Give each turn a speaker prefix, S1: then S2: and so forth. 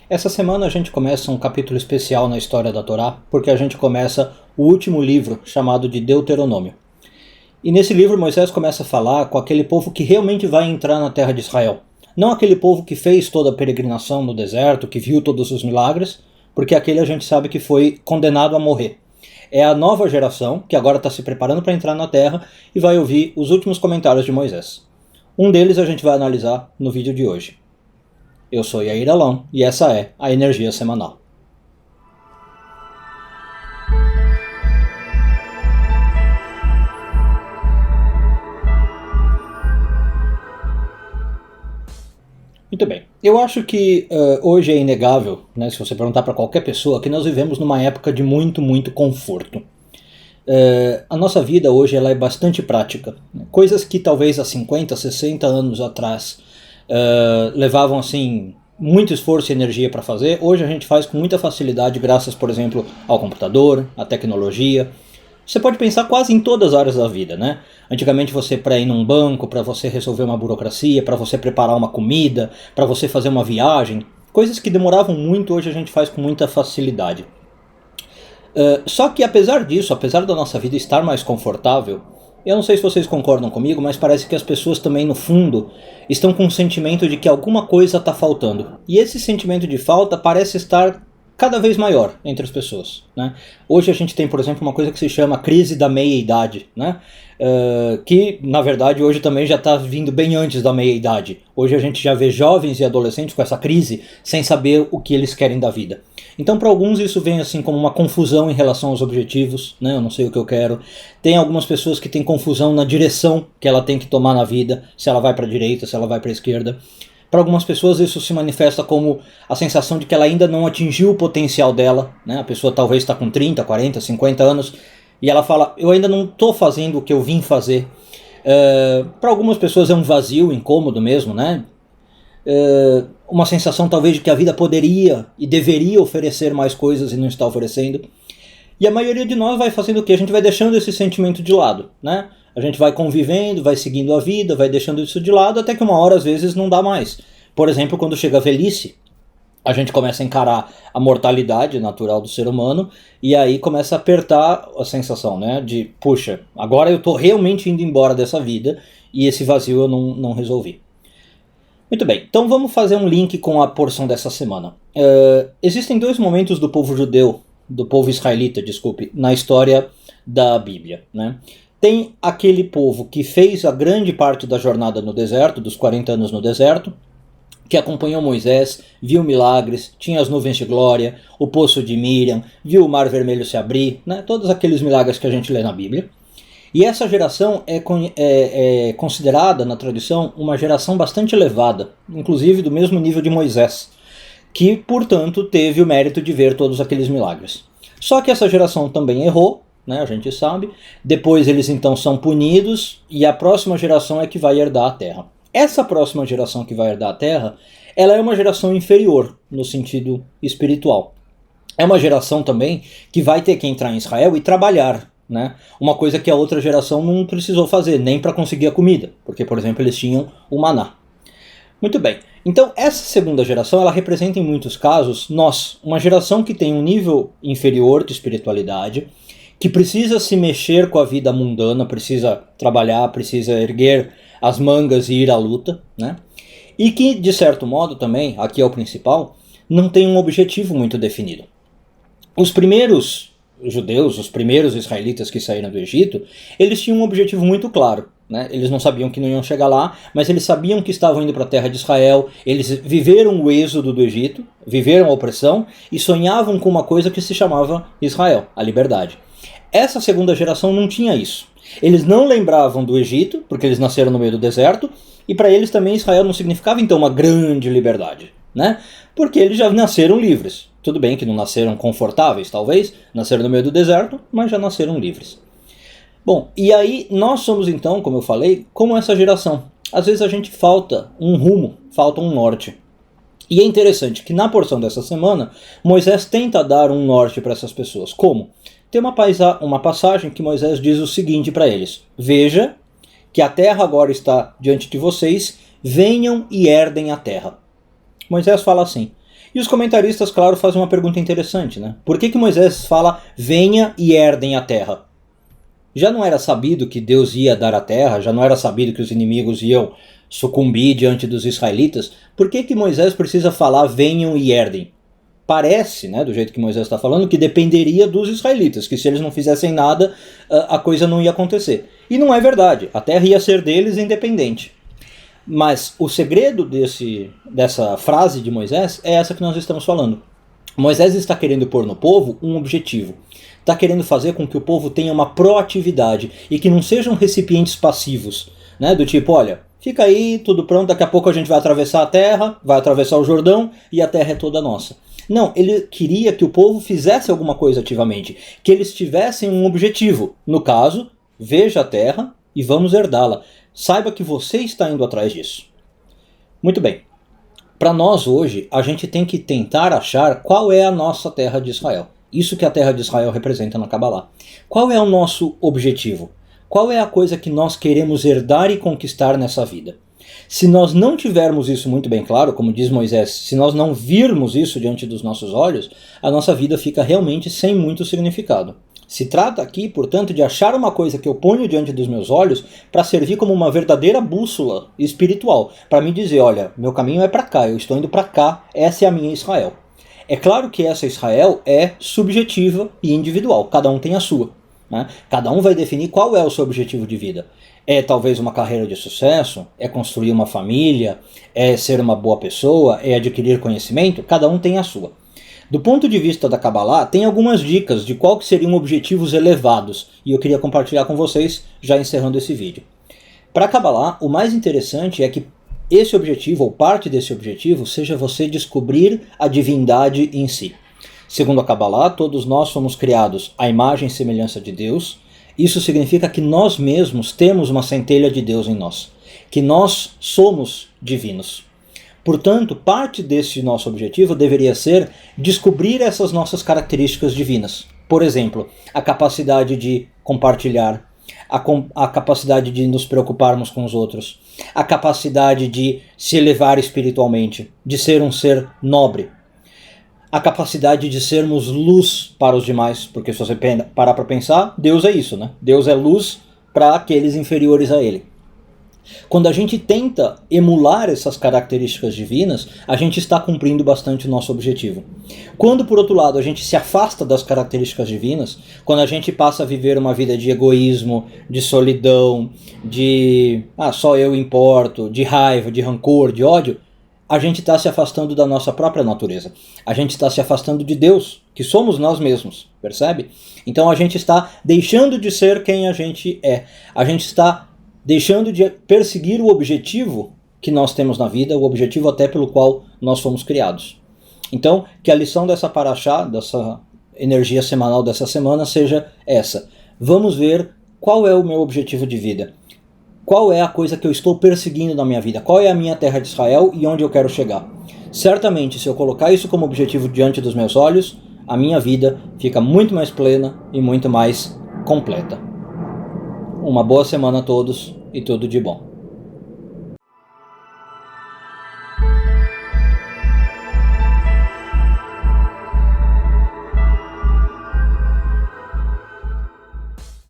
S1: Essa semana a gente começa um capítulo especial na história da Torá, porque a gente começa o último livro, chamado de Deuteronômio. E nesse livro Moisés começa a falar com aquele povo que realmente vai entrar na terra de Israel. Não aquele povo que fez toda a peregrinação no deserto, que viu todos os milagres, porque aquele a gente sabe que foi condenado a morrer. É a nova geração, que agora está se preparando para entrar na terra e vai ouvir os últimos comentários de Moisés. Um deles a gente vai analisar no vídeo de hoje. Eu sou Yair Alon e essa é a Energia Semanal. Muito bem, eu acho que hoje é inegável, né, se você perguntar para qualquer pessoa, que nós vivemos numa época de muito conforto. A nossa vida hoje ela é bastante prática. Coisas que talvez há 50, 60 anos atrás levavam assim muito esforço e energia para fazer, hoje a gente faz com muita facilidade graças, por exemplo, ao computador, à tecnologia. Você pode pensar quase em todas as áreas da vida, né? Antigamente você, para ir num banco, para você resolver uma burocracia, para você preparar uma comida, para você fazer uma viagem, coisas que demoravam muito, hoje a gente faz com muita facilidade. Só que apesar disso, apesar da nossa vida estar mais confortável, eu não sei se vocês concordam comigo, mas parece que as pessoas também no fundo estão com um sentimento de que alguma coisa está faltando. E esse sentimento de falta parece estar cada vez maior entre as pessoas, né? Hoje a gente tem, por exemplo, uma coisa que se chama crise da meia-idade, né? Que na verdade hoje também já está vindo bem antes da meia-idade. Hoje a gente já vê jovens e adolescentes com essa crise sem saber o que eles querem da vida. Então para alguns isso vem assim como uma confusão em relação aos objetivos, né? Eu não sei o que eu quero. Tem algumas pessoas que têm confusão na direção que ela tem que tomar na vida, se ela vai para a direita, se ela vai para a esquerda. Para algumas pessoas isso se manifesta como a sensação de que ela ainda não atingiu o potencial dela, né? A pessoa talvez está com 30, 40, 50 anos e ela fala, eu ainda não estou fazendo o que eu vim fazer. Para algumas pessoas é um vazio, incômodo mesmo, né? Uma sensação talvez de que a vida poderia e deveria oferecer mais coisas e não está oferecendo. E a maioria de nós vai fazendo o quê? A gente vai deixando esse sentimento de lado, né? A gente vai convivendo, vai seguindo a vida, vai deixando isso de lado, até que uma hora às vezes não dá mais. Por exemplo, quando chega a velhice, a gente começa a encarar a mortalidade natural do ser humano, e aí começa a apertar a sensação, né, de, puxa, agora eu estou realmente indo embora dessa vida, e esse vazio eu não resolvi. Muito bem, então vamos fazer um link com a porção dessa semana. Existem dois momentos do povo judeu, do povo israelita, desculpe, na história da Bíblia, né? Tem aquele povo que fez a grande parte da jornada no deserto, dos 40 anos no deserto, que acompanhou Moisés, viu milagres, tinha as nuvens de glória, o poço de Miriam, viu o mar vermelho se abrir, né? Todos aqueles milagres que a gente lê na Bíblia. E essa geração é considerada na tradição uma geração bastante elevada, inclusive do mesmo nível de Moisés, que portanto teve o mérito de ver todos aqueles milagres. Só que essa geração também errou, né, a gente sabe, depois eles então são punidos e a próxima geração é que vai herdar a terra. Essa próxima geração que vai herdar a terra, ela é uma geração inferior no sentido espiritual. É uma geração também que vai ter que entrar em Israel e trabalhar, né? Uma coisa que a outra geração não precisou fazer, nem para conseguir a comida, porque por exemplo eles tinham o maná. Muito bem, então essa segunda geração ela representa em muitos casos nós, uma geração que tem um nível inferior de espiritualidade, que precisa se mexer com a vida mundana, precisa trabalhar, precisa erguer as mangas e ir à luta, né? E que, de certo modo também, aqui é o principal, não tem um objetivo muito definido. Os primeiros judeus, os primeiros israelitas que saíram do Egito, eles tinham um objetivo muito claro, né? Eles não sabiam que não iam chegar lá, mas eles sabiam que estavam indo para a terra de Israel, eles viveram o êxodo do Egito, viveram a opressão e sonhavam com uma coisa que se chamava Israel, a liberdade. Essa segunda geração não tinha isso. Eles não lembravam do Egito, porque eles nasceram no meio do deserto, e para eles também Israel não significava então uma grande liberdade, né? Porque eles já nasceram livres. Tudo bem que não nasceram confortáveis, talvez, nasceram no meio do deserto, mas já nasceram livres. Bom, e aí nós somos então, como eu falei, como essa geração. Às vezes a gente falta um rumo, falta um norte. E é interessante que na porção dessa semana, Moisés tenta dar um norte para essas pessoas. Como? Tem uma passagem que Moisés diz o seguinte para eles: veja que a terra agora está diante de vocês, venham e herdem a terra. Moisés fala assim: E os comentaristas, claro, fazem uma pergunta interessante, né? Por que Moisés fala, venha e herdem a terra? Já não era sabido que Deus ia dar a terra? Já não era sabido que os inimigos iam sucumbir diante dos israelitas? Por que Moisés precisa falar, venham e herdem? Parece, né, do jeito que Moisés está falando, que dependeria dos israelitas, que se eles não fizessem nada, a coisa não ia acontecer. E não é verdade, a terra ia ser deles independente. Mas o segredo dessa frase de Moisés é essa que nós estamos falando. Moisés está querendo pôr no povo um objetivo. Está querendo fazer com que o povo tenha uma proatividade e que não sejam recipientes passivos, né, do tipo, olha, fica aí, tudo pronto, daqui a pouco a gente vai atravessar a terra, vai atravessar o Jordão e a terra é toda nossa. Não, ele queria que o povo fizesse alguma coisa ativamente, que eles tivessem um objetivo. No caso, veja a terra e vamos herdá-la. Saiba que você está indo atrás disso. Muito bem. Para nós hoje, a gente tem que tentar achar qual é a nossa terra de Israel. Isso que a terra de Israel representa na Kabbalah. Qual é o nosso objetivo? Qual é a coisa que nós queremos herdar e conquistar nessa vida? Se nós não tivermos isso muito bem claro, como diz Moisés, se nós não virmos isso diante dos nossos olhos, a nossa vida fica realmente sem muito significado. Se trata aqui, portanto, de achar uma coisa que eu ponho diante dos meus olhos para servir como uma verdadeira bússola espiritual, para me dizer, olha, meu caminho é para cá, eu estou indo para cá, essa é a minha Israel. É claro que essa Israel é subjetiva e individual, cada um tem a sua, né? Cada um vai definir qual é o seu objetivo de vida. É talvez uma carreira de sucesso, é construir uma família, é ser uma boa pessoa, é adquirir conhecimento, cada um tem a sua. Do ponto de vista da Kabbalah, tem algumas dicas de qual que seriam objetivos elevados, e eu queria compartilhar com vocês, já encerrando esse vídeo. Para a Kabbalah, o mais interessante é que esse objetivo, ou parte desse objetivo, seja você descobrir a divindade em si. Segundo a Kabbalah, todos nós somos criados à imagem e semelhança de Deus. Isso significa que nós mesmos temos uma centelha de Deus em nós, que nós somos divinos. Portanto, parte desse nosso objetivo deveria ser descobrir essas nossas características divinas. Por exemplo, a capacidade de compartilhar, a capacidade de nos preocuparmos com os outros, a capacidade de se elevar espiritualmente, de ser um ser nobre, a capacidade de sermos luz para os demais, porque se você parar para pensar, Deus é isso, né? Deus é luz para aqueles inferiores a Ele. Quando a gente tenta emular essas características divinas, a gente está cumprindo bastante o nosso objetivo. Quando, por outro lado, a gente se afasta das características divinas, quando a gente passa a viver uma vida de egoísmo, de solidão, de só eu importo, de raiva, de rancor, de ódio, a gente está se afastando da nossa própria natureza. A gente está se afastando de Deus, que somos nós mesmos, percebe? Então a gente está deixando de ser quem a gente é. A gente está deixando de perseguir o objetivo que nós temos na vida, o objetivo até pelo qual nós fomos criados. Então, que a lição dessa paraxá, dessa energia semanal dessa semana, seja essa. Vamos ver qual é o meu objetivo de vida. Qual é a coisa que eu estou perseguindo na minha vida? Qual é a minha terra de Israel e onde eu quero chegar? Certamente, se eu colocar isso como objetivo diante dos meus olhos, a minha vida fica muito mais plena e muito mais completa. Uma boa semana a todos e tudo de bom.